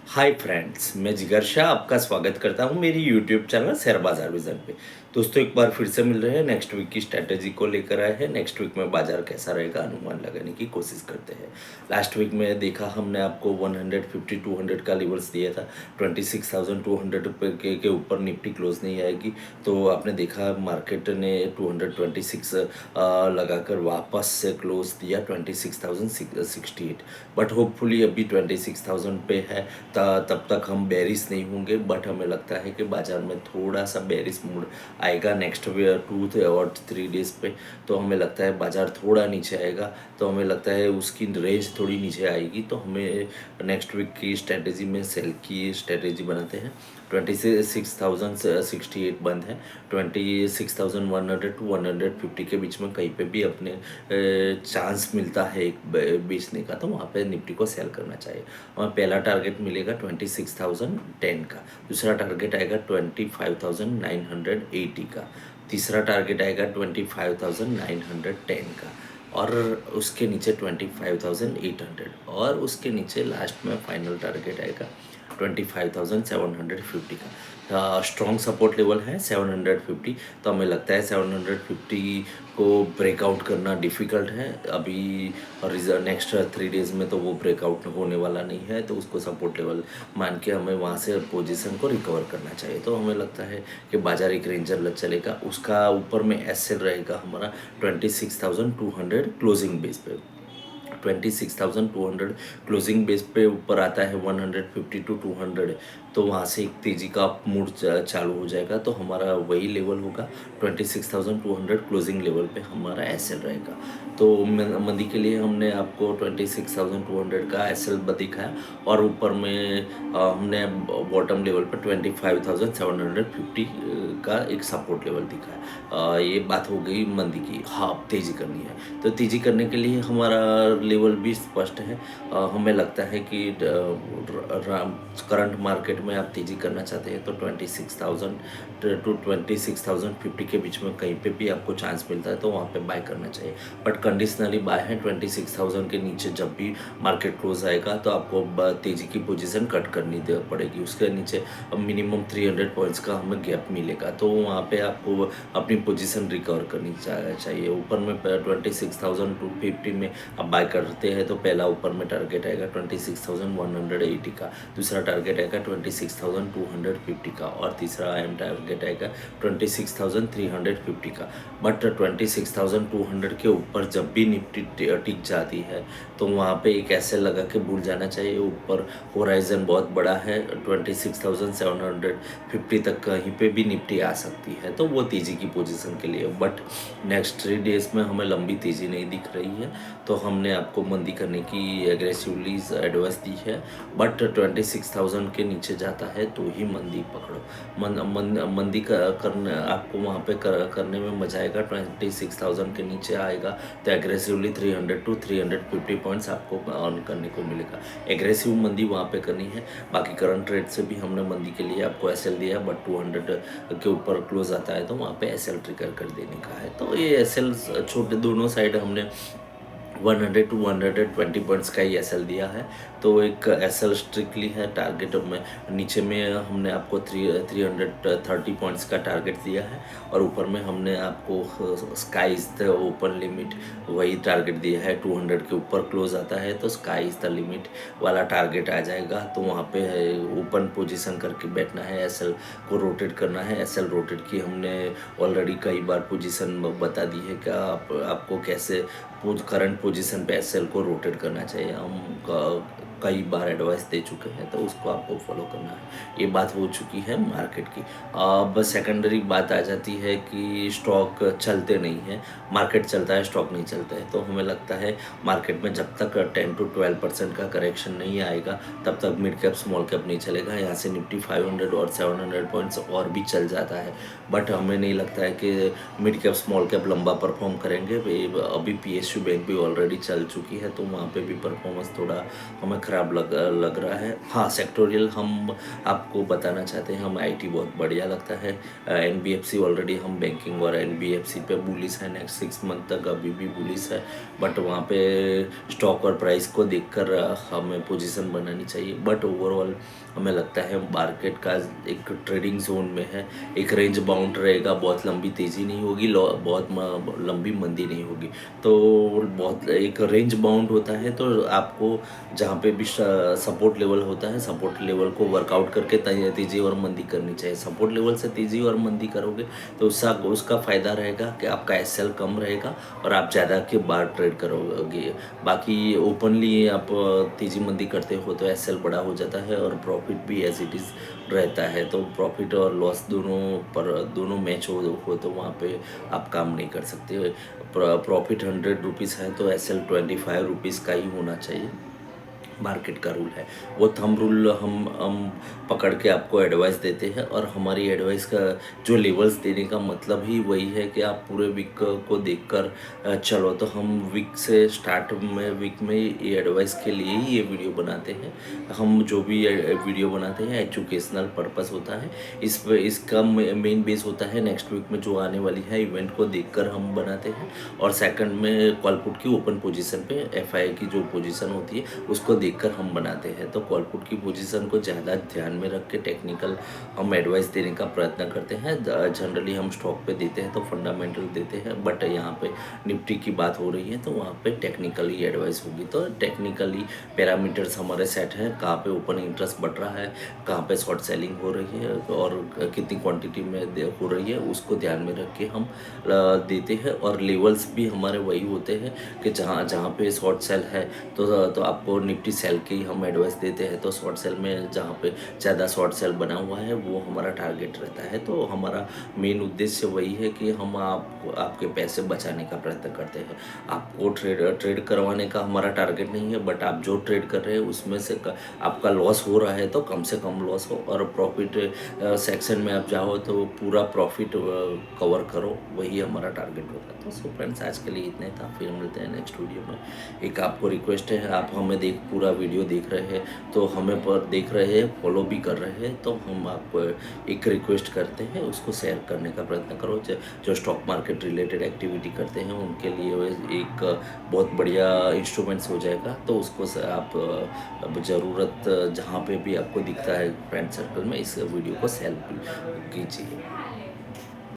Hi friends, मैं जिगर शाह आपका स्वागत करता हूं मेरी यूट्यूब चैनल शेयर बाजार विजन पे। दोस्तों, एक बार फिर से मिल रहे हैं, नेक्स्ट वीक की स्ट्रैटेजी को लेकर आए हैं। नेक्स्ट वीक में बाजार कैसा रहेगा अनुमान लगाने की कोशिश करते हैं। लास्ट वीक में देखा हमने आपको 150 200 का लेवल्स दिया था। 26,200 के ऊपर निफ्टी क्लोज नहीं आएगी, तो आपने देखा मार्केट ने 226 लगाकर वापस से क्लोज दिया 26,068। बट होपफुली अभी 26,000 पे है, तब तक हम बेरिश नहीं होंगे। बट हमें लगता है कि बाज़ार में थोड़ा सा बेरिश मूड आएगा नेक्स्ट 2 और 3 डेज पे। तो हमें लगता है बाज़ार थोड़ा नीचे आएगा, तो हमें लगता है उसकी रेंज थोड़ी नीचे आएगी। तो हमें नेक्स्ट वीक की स्ट्रेटेजी में सेल की स्ट्रेटेजी बनाते हैं। 26,068 बंद है, 26,100 टू 150 के बीच में कहीं पे भी अपने चांस मिलता है एक बेचने का, तो वहाँ पे निफ्टी को सेल करना चाहिए। और पहला टारगेट मिलेगा 26,010 का, दूसरा टारगेट आएगा 25,980 का, तीसरा टारगेट आएगा 25,910 का, और उसके नीचे 25,800, और उसके नीचे लास्ट में फाइनल टारगेट आएगा 25,750 का। स्ट्रॉन्ग सपोर्ट लेवल है 750। तो हमें लगता है 750 को ब्रेकआउट करना डिफ़िकल्ट है अभी, और नेक्स्ट 3 डेज़ में तो वो ब्रेकआउट होने वाला नहीं है। तो उसको सपोर्ट लेवल मान के हमें वहाँ से पोजीशन को रिकवर करना चाहिए। तो हमें लगता है कि बाजार एक रेंजर चलेगा, उसका ऊपर में एसएल रहेगा हमारा 26,200 क्लोजिंग बेस पे। 26,200 क्लोजिंग बेस पे ऊपर आता है 150 टू 200, तो वहाँ से एक तेज़ी का अप मूड चालू हो जाएगा। तो हमारा वही लेवल होगा 26,200 क्लोजिंग लेवल पे हमारा एसएल रहेगा। तो मंदी के लिए हमने आपको 26,200 का एसएल दिखाया, और ऊपर में हमने बॉटम लेवल पर 25,750 का एक सपोर्ट लेवल दिखाया। ये बात हो गई मंदी की। हाँ, अब तेज़ी करनी है, तो तेज़ी करने के लिए हमारा लेवल भी स्पष्ट है। हमें लगता है कि करंट मार्केट में आप तेज़ी करना चाहते हैं तो 26,000 टू 26,050 के बीच में कहीं पे भी आपको चांस मिलता है तो वहाँ पे बाय करना चाहिए। बट कंडीशनली बाय है, 26,000 के नीचे जब भी मार्केट क्लोज आएगा तो आपको तेज़ी की पोजीशन कट करनी पड़ेगी। उसके नीचे मिनिमम 300 पॉइंट्स का हमें गैप मिलेगा, तो वहाँ पे आपको अपनी पोजीशन रिकवर करनी चाहिए। ऊपर में 26,250 में आप बाय करते हैं तो पहला ऊपर में टारगेट आएगा 26,180 का, दूसरा टारगेट आएगा 26,250 का, और तीसरा टारगेट आएगा 26,350 का। बट 26,200 के ऊपर जब भी निफ्टी टिक जाती है तो वहाँ पे एक ऐसे लगा के भूल जाना चाहिए। ऊपर होराइजन बहुत बड़ा है, 26,750 तक कहीं पे भी निफ्टी आ सकती है, तो वो तेज़ी की पोजीशन के लिए। बट नेक्स्ट 3 डेज़ में हमें लंबी तेज़ी नहीं दिख रही है, तो हमने आपको मंदी करने की एग्रेसिवली एडवाइस दी है। बट 26,000 के नीचे जाता है तो ही मंदी पकड़ो। मंदी करने आपको वहाँ पे करने में मजा आएगा। 26,000 के नीचे आएगा तो एग्रेसिवली 300 टू 350 पॉइंट्स आपको अर्न करने को मिलेगा। एग्रेसिव मंदी वहाँ पे करनी है। बाकी करंट रेट से भी हमने मंदी के लिए आपको एसएल दिया, बट 200 के ऊपर क्लोज आता है तो वहाँ पे एसएल ट्रिगर कर देने का है। तो ये एसएल छोटे दोनों साइड हमने 100 टू 120 पॉइंट्स का ही एसएल दिया है। तो एक एसएल स्ट्रिक्टली है टारगेट में। नीचे में हमने आपको 330 पॉइंट्स का टारगेट दिया है, और ऊपर में हमने आपको sky is the open limit वही टारगेट दिया है। 200 के ऊपर क्लोज आता है तो स्काई इज़ द लिमिट वाला टारगेट आ जाएगा, तो वहाँ पे ओपन पोजीशन करके बैठना है। एसएल को रोटेट करना है। एसएल रोटेट की हमने ऑलरेडी कई बार पोजीशन बता दी है कि आपको कैसे करंट पोजीशन पे एसएल को रोटेट करना चाहिए। हम कई बार एडवाइस दे चुके हैं, तो उसको आपको फॉलो करना है। ये बात हो चुकी है मार्केट की। अब सेकेंडरी बात आ जाती है कि स्टॉक चलते नहीं हैं, मार्केट चलता है स्टॉक नहीं चलता है। तो हमें लगता है मार्केट में जब तक 10 टू 12% का करेक्शन नहीं आएगा तब तक मिड कैप स्मॉल कैप नहीं चलेगा। यहाँ से निफ्टी 500 और 700 पॉइंट्स और भी चल जाता है, बट हमें नहीं लगता है कि मिड कैप स्मॉल कैप लंबा परफॉर्म करेंगे। अभी पीएसयू बैंक भी ऑलरेडी चल चुकी है, तो वहाँ पे भी परफॉर्मेंस थोड़ा हमें ख़राब लग रहा है। हाँ, सेक्टोरियल हम आपको बताना चाहते हैं, हम आईटी बहुत बढ़िया लगता है। एनबीएफसी ऑलरेडी हम बैंकिंग और एनबीएफसी पे बुलिश है, नेक्स्ट 6 मंथ तक अभी भी बुलिश है, बट वहाँ पे स्टॉक और प्राइस को देखकर हमें पोजीशन बनानी चाहिए। बट ओवरऑल हमें लगता है मार्केट का एक ट्रेडिंग जोन में है, एक रेंज बाउंड रहेगा, बहुत लंबी तेज़ी नहीं होगी, बहुत लंबी मंदी नहीं होगी। तो बहुत एक रेंज बाउंड होता है, तो आपको जहाँ पे भी सपोर्ट लेवल होता है, सपोर्ट लेवल को वर्कआउट करके तेज़ी और मंदी करनी चाहिए। सपोर्ट लेवल से तेज़ी और मंदी करोगे तो उसका फ़ायदा रहेगा कि आपका एसएल कम रहेगा और आप ज़्यादा के बार ट्रेड करोगे। बाकी ओपनली आप तेज़ी मंदी करते हो तो एसएल बड़ा हो जाता है और प्रॉफिट भी एज इट इज़ रहता है। तो प्रॉफिट और लॉस दोनों मैच हो तो वहाँ पे आप काम नहीं कर सकते। प्रॉफिट 100 रुपीज़ है तो एसएल 25 रुपीज़ का ही होना चाहिए, मार्केट का रूल है। वो थंब रूल हम पकड़ के आपको एडवाइस देते हैं, और हमारी एडवाइस का जो लेवल्स देने का मतलब ही वही है कि आप पूरे वीक को देखकर चलो। तो हम वीक से स्टार्ट में वीक में ये एडवाइस के लिए ही ये वीडियो बनाते हैं। हम जो भी वीडियो बनाते हैं एजुकेशनल पर्पस होता है, इसका मेन बेस होता है नेक्स्ट वीक में जो आने वाली है इवेंट को देखकर हम बनाते हैं। और सेकंड में कॉल पुट की ओपन पोजीशन पे एफआई की जो पोजीशन होती है उसको देखकर हम बनाते हैं। तो कॉल पुट की पोजीशन को ज़्यादा ध्यान में रख के टेक्निकल हम एडवाइस देने का प्रयत्न करते हैं। जनरली हम स्टॉक पे देते हैं तो फंडामेंटल देते हैं, बट यहाँ पे निफ्टी की बात हो रही है तो वहाँ पे टेक्निकली एडवाइस होगी। तो टेक्निकली पैरामीटर्स हमारे सेट हैं, कहाँ पे ओपन इंटरेस्ट बढ़ रहा है, कहाँ पे शॉर्ट सेलिंग हो रही है और कितनी क्वांटिटी में हो रही है, उसको ध्यान में रख के हम देते हैं। और लेवल्स भी हमारे वही होते हैं कि जहाँ पे शॉर्ट सेल है तो आपको निफ्टी सेल की हम एडवाइस देते हैं। तो शॉर्ट सेल में जहाँ पे ज़्यादा शॉर्ट सेल बना हुआ है वो हमारा टारगेट रहता है। तो हमारा मेन उद्देश्य वही है कि हम आपके पैसे बचाने का प्रयत्न करते हैं। आपको ट्रेड करवाने का हमारा टारगेट नहीं है, बट आप जो ट्रेड कर रहे हैं उसमें से आपका लॉस हो रहा है तो कम से कम लॉस हो, और प्रॉफिट सेक्शन में आप जाओ तो पूरा प्रॉफिट कवर करो, वही हमारा टारगेट होगा। तो सो फ्रेंड्स, आज के लिए इतना ही था, फिर मिलते हैं नेक्स्ट वीडियो में। एक आपको रिक्वेस्ट है, आप हमें पूरा वीडियो देख रहे हैं तो हमें पर देख रहे हैं, फॉलो भी कर रहे हैं, तो हम आपको एक रिक्वेस्ट करते हैं, उसको शेयर करने का प्रयत्न करो। जो स्टॉक मार्केट रिलेटेड एक्टिविटी करते हैं उनके लिए एक बहुत बढ़िया इंस्ट्रूमेंट्स हो जाएगा। तो उसको आप ज़रूरत जहाँ पे भी आपको दिखता है फ्रेंड सर्कल में इस वीडियो को शेयर कीजिए।